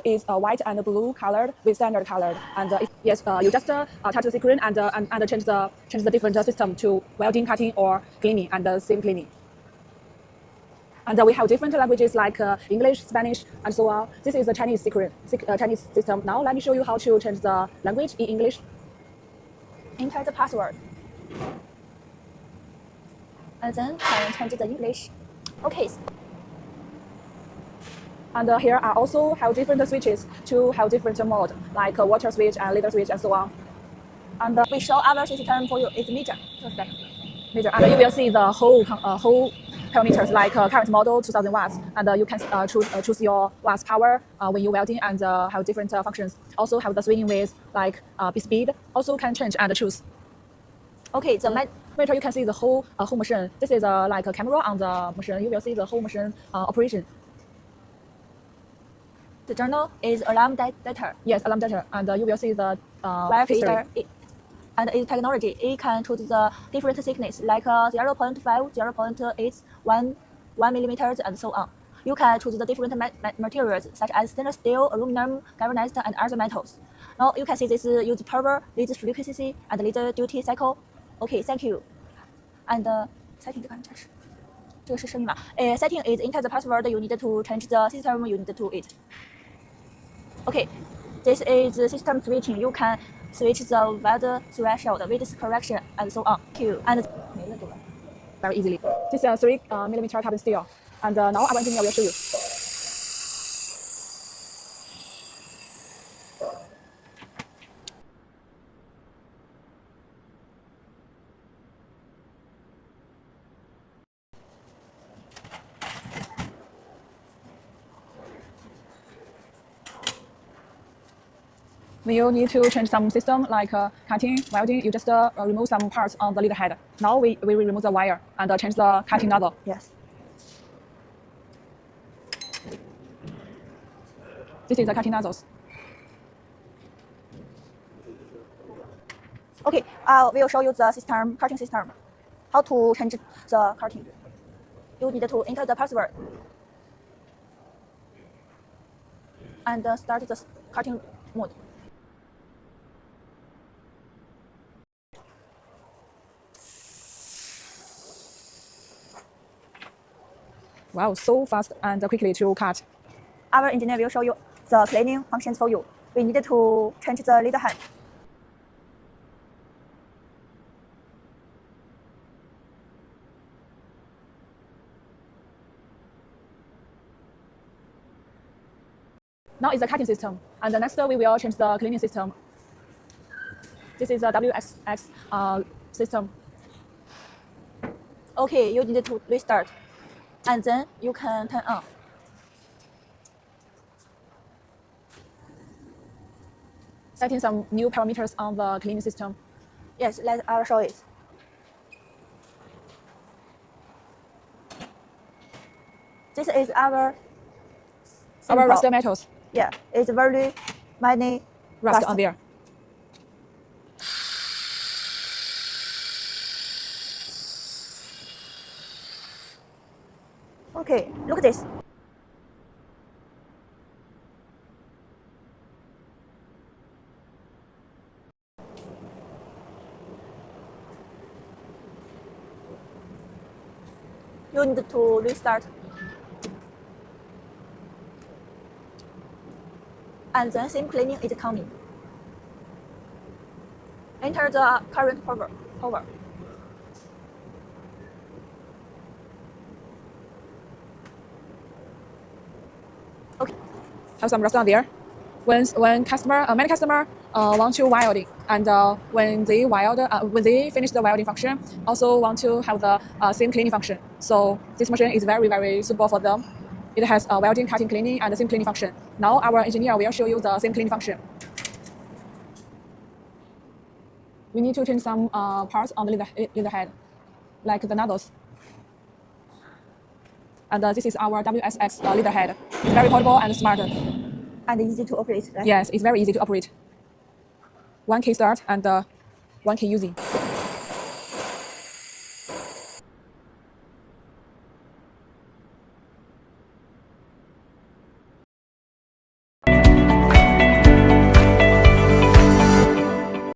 Is white and blue colored with standard colored, and you just touch the screen and change the different system to welding, cutting, or cleaning, and seam cleaning. And we have different languages like English, Spanish, and so on. This is the Chinese Chinese system. Now let me show you how to change the language in English. Enter the password, and then change the English. Okay. And here are also have different switches to have different mode, like water switch and leader switch and so on. And we show our system for you. It's meter. Meter, and you will see the whole parameters like current model 2000 watts, and you can choose your watts power when you welding, and have different functions. Also have the swinging width like speed. Also can change and choose. Okay, the meter you can see the whole machine. This is like a camera on the machine. You will see the whole machine operation. The journal is alarm data. Yes, alarm data, and you will see the history. And its technology, it can choose the different thickness like 0.5, 0.8, 1 millimeters, and so on. You can choose the different materials such as stainless steel, aluminum, galvanized, and other metals. Now you can see this use power, leads frequency, and leads duty cycle. Okay, thank you. And setting 这个是声音吧？setting is enter the password. You need to change the system. You need to it. Okay, this is system switching. You can switch the weld threshold, width correction, and so on. And very easily. This is 3 millimeter carbon steel, and now our engineer will show you. When you need to change some system like cutting, welding, you just remove some parts on the leader head. Now we will remove the wire and change the cutting nozzle. Yes. This is the cutting nozzles. Okay, we will show you the system, cutting system. How to change the cutting. You need to enter the password and start the cutting mode. Wow, so fast and quickly to cut. Our engineer will show you the cleaning functions for you. We need to change the leader head. Now is the cutting system, and the next we will change the cleaning system. This is the WSX system. Okay, you need to restart, and then you can turn on. Setting some new parameters on the cleaning system. Yes, let us show it. This is our rusted metals. Yeah, it's very many rust on there. Okay, look at this. You need to restart. And then seam cleaning is coming. Enter the current power. Okay. Have some rust on there. When many customer want to welding, and when they finish the welding function, also want to have the seam cleaning function. So this machine is very, very suitable for them. It has welding, cutting, cleaning, and seam cleaning function. Now our engineer will show you the seam cleaning function. We need to change some parts on the leader head, like the nozzles. And this is our WSX leader head. It's very portable and smart. And easy to operate, right? Yes, it's very easy to operate. 1K start and 1K using.